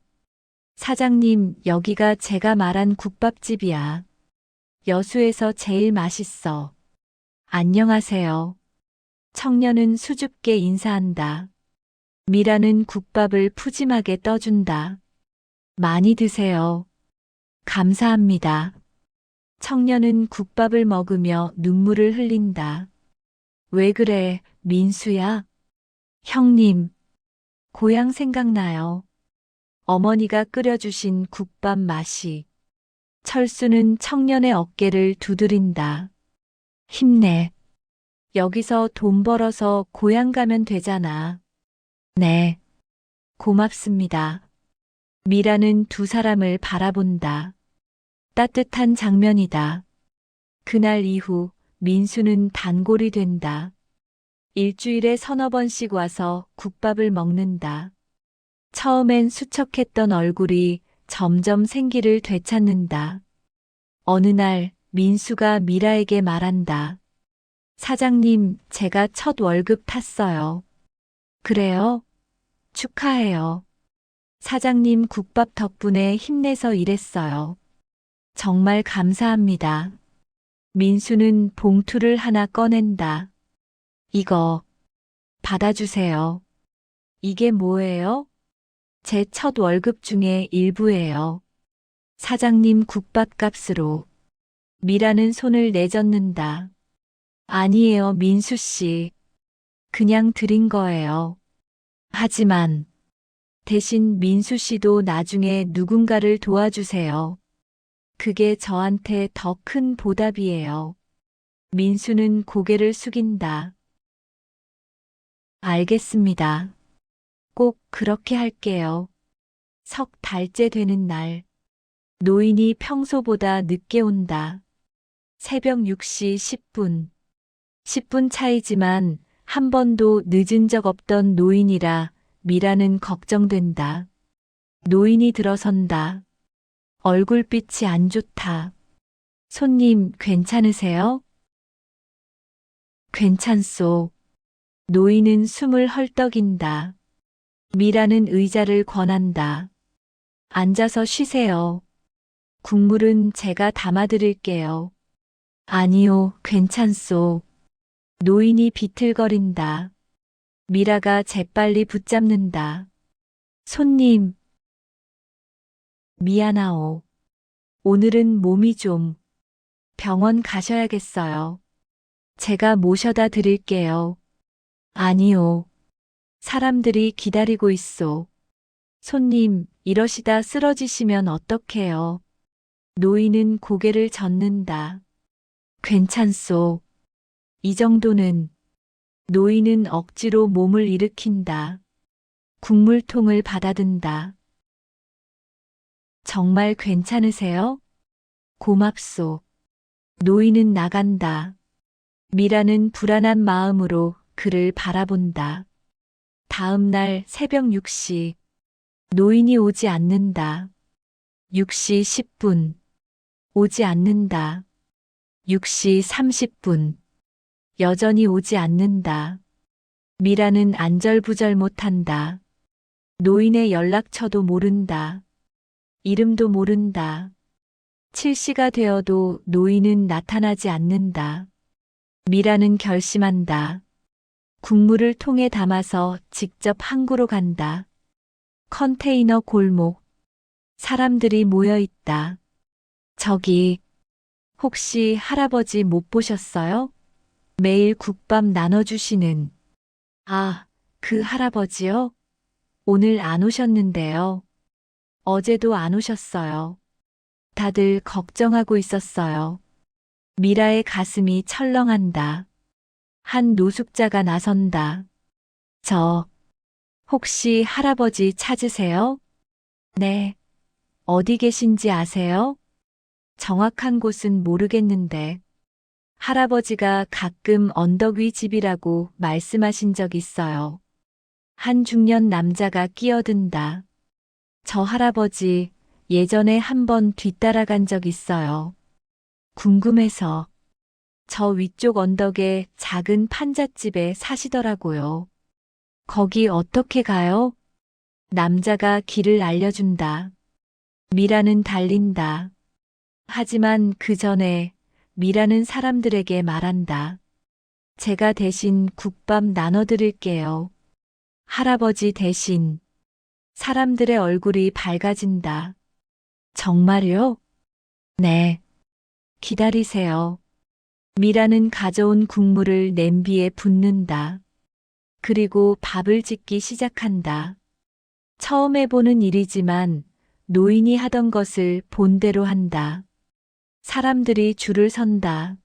사장님, 여기가 제가 말한 국밥집이야. 여수에서 제일 맛있어. 안녕하세요. 청년은 수줍게 인사한다. 미라는 국밥을 푸짐하게 떠준다. 많이 드세요. 감사합니다. 청년은 국밥을 먹으며 눈물을 흘린다. 왜 그래, 민수야? 형님, 고향 생각나요. 어머니가 끓여주신 국밥 맛이. 철수는 청년의 어깨를 두드린다. 힘내. 여기서 돈 벌어서 고향 가면 되잖아. 네. 고맙습니다. 미라는 두 사람을 바라본다. 따뜻한 장면이다. 그날 이후 민수는 단골이 된다. 일주일에 서너 번씩 와서 국밥을 먹는다. 처음엔 수척했던 얼굴이 점점 생기를 되찾는다. 어느 날 민수가 미라에게 말한다. 사장님, 제가 첫 월급 탔어요. 그래요? 축하해요. 사장님 국밥 덕분에 힘내서 일했어요. 정말 감사합니다. 민수는 봉투를 하나 꺼낸다. 이거 받아주세요. 이게 뭐예요? 제 첫 월급 중에 일부예요. 사장님 국밥값으로. 미라는 손을 내젓는다. 아니에요, 민수 씨. 그냥 드린 거예요. 하지만 대신 민수 씨도 나중에 누군가를 도와주세요. 그게 저한테 더 큰 보답이에요. 민수는 고개를 숙인다. 알겠습니다. 꼭 그렇게 할게요. 석 달째 되는 날. 노인이 평소보다 늦게 온다. 새벽 6시 10분. 10분 차이지만 한 번도 늦은 적 없던 노인이라 미라는 걱정된다. 노인이 들어선다. 얼굴빛이 안 좋다. 손님, 괜찮으세요? 괜찮소. 노인은 숨을 헐떡인다. 미라는 의자를 권한다. 앉아서 쉬세요. 국물은 제가 담아드릴게요. 아니요, 괜찮소. 노인이 비틀거린다. 미라가 재빨리 붙잡는다. 손님, 미안하오. 오늘은 몸이 좀 병원 가셔야겠어요. 제가 모셔다 드릴게요. 아니요. 사람들이 기다리고 있소. 손님, 이러시다 쓰러지시면 어떡해요. 노인은 고개를 젓는다. 괜찮소. 이 정도는. 노인은 억지로 몸을 일으킨다. 국물통을 받아든다. 정말 괜찮으세요? 고맙소. 노인은 나간다. 미라는 불안한 마음으로 그를 바라본다. 다음 날 새벽 6시. 노인이 오지 않는다. 6시 10분. 오지 않는다. 6시 30분. 여전히 오지 않는다. 미라는 안절부절 못한다. 노인의 연락처도 모른다. 이름도 모른다. 7시가 되어도 노인은 나타나지 않는다. 미라는 결심한다. 국물을 통에 담아서 직접 항구로 간다. 컨테이너 골목. 사람들이 모여 있다. 저기, 혹시 할아버지 못 보셨어요? 매일 국밥 나눠주시는. 아, 그 할아버지요? 오늘 안 오셨는데요. 어제도 안 오셨어요. 다들 걱정하고 있었어요. 미라의 가슴이 철렁한다. 한 노숙자가 나선다. 혹시 할아버지 찾으세요? 네. 어디 계신지 아세요? 정확한 곳은 모르겠는데. 할아버지가 가끔 언덕 위 집이라고 말씀하신 적 있어요. 한 중년 남자가 끼어든다. 저 할아버지 예전에 한 번 뒤따라간 적 있어요. 궁금해서. 저 위쪽 언덕에 작은 판잣집에 사시더라고요. 거기 어떻게 가요? 남자가 길을 알려준다. 미라는 달린다. 하지만 그 전에 미라는 사람들에게 말한다. 제가 대신 국밥 나눠드릴게요. 할아버지 대신. 사람들의 얼굴이 밝아진다. 정말요? 네. 기다리세요. 미라는 가져온 국물을 냄비에 붓는다. 그리고 밥을 짓기 시작한다. 처음 해보는 일이지만 노인이 하던 것을 본대로 한다. 사람들이 줄을 선다.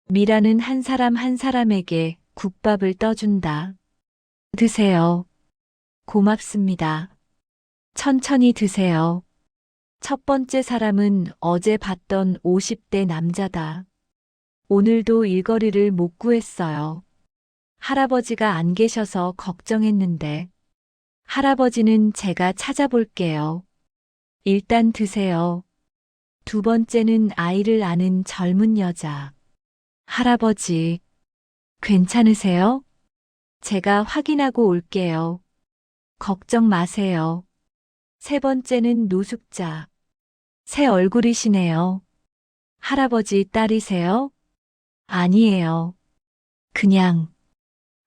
미라는 한 사람 한 사람에게 국밥을 떠준다. 드세요. 고맙습니다. 천천히 드세요. 첫 번째 사람은 어제 봤던 50대 남자다. 오늘도 일거리를 못 구했어요. 할아버지가 안 계셔서 걱정했는데. 할아버지는 제가 찾아볼게요. 일단 드세요. 두 번째는 아이를 아는 젊은 여자. 할아버지, 괜찮으세요? 제가 확인하고 올게요. 걱정 마세요. 세 번째는 노숙자. 새 얼굴이시네요. 할아버지 딸이세요? 아니에요. 그냥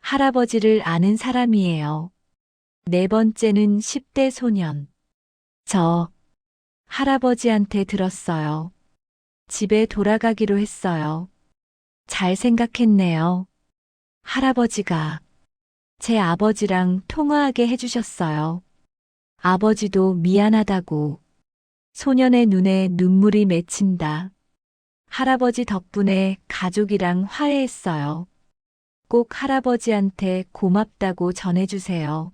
할아버지를 아는 사람이에요. 네 번째는 10대 소년. 저 할아버지한테 들었어요. 집에 돌아가기로 했어요. 잘 생각했네요. 할아버지가 제 아버지랑 통화하게 해주셨어요. 아버지도 미안하다고. 소년의 눈에 눈물이 맺힌다. 할아버지 덕분에 가족이랑 화해했어요. 꼭 할아버지한테 고맙다고 전해주세요.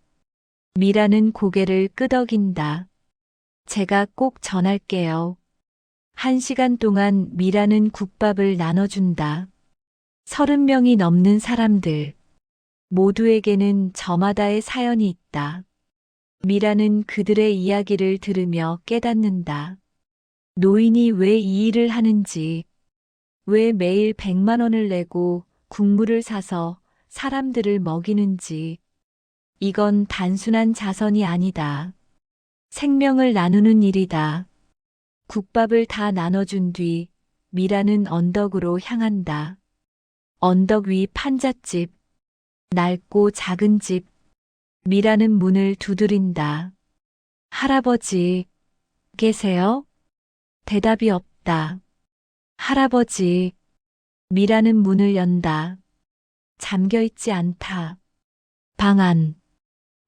미라는 고개를 끄덕인다. 제가 꼭 전할게요. 1시간 동안 미라는 국밥을 나눠준다. 30명이 넘는 사람들. 모두에게는 저마다의 사연이 있다. 미라는 그들의 이야기를 들으며 깨닫는다. 노인이 왜 이 일을 하는지, 왜 매일 100만 원을 내고 국물을 사서 사람들을 먹이는지, 이건 단순한 자선이 아니다. 생명을 나누는 일이다. 국밥을 다 나눠준 뒤 미라는 언덕으로 향한다. 언덕 위 판잣집, 낡고 작은 집. 미라는 문을 두드린다. 할아버지, 계세요? 대답이 없다. 할아버지, 미라는 문을 연다. 잠겨 있지 않다. 방 안.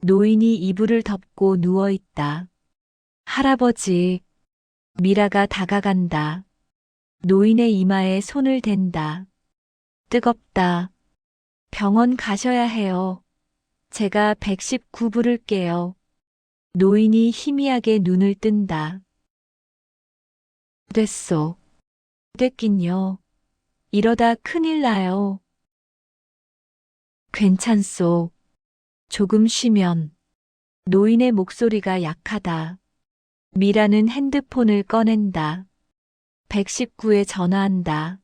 노인이 이불을 덮고 누워 있다. 할아버지, 미라가 다가간다. 노인의 이마에 손을 댄다. 뜨겁다. 병원 가셔야 해요. 제가 119 부를게요. 노인이 희미하게 눈을 뜬다. 됐소. 됐긴요. 이러다 큰일 나요. 괜찮소. 조금 쉬면. 노인의 목소리가 약하다. 미라는 핸드폰을 꺼낸다. 119에 전화한다.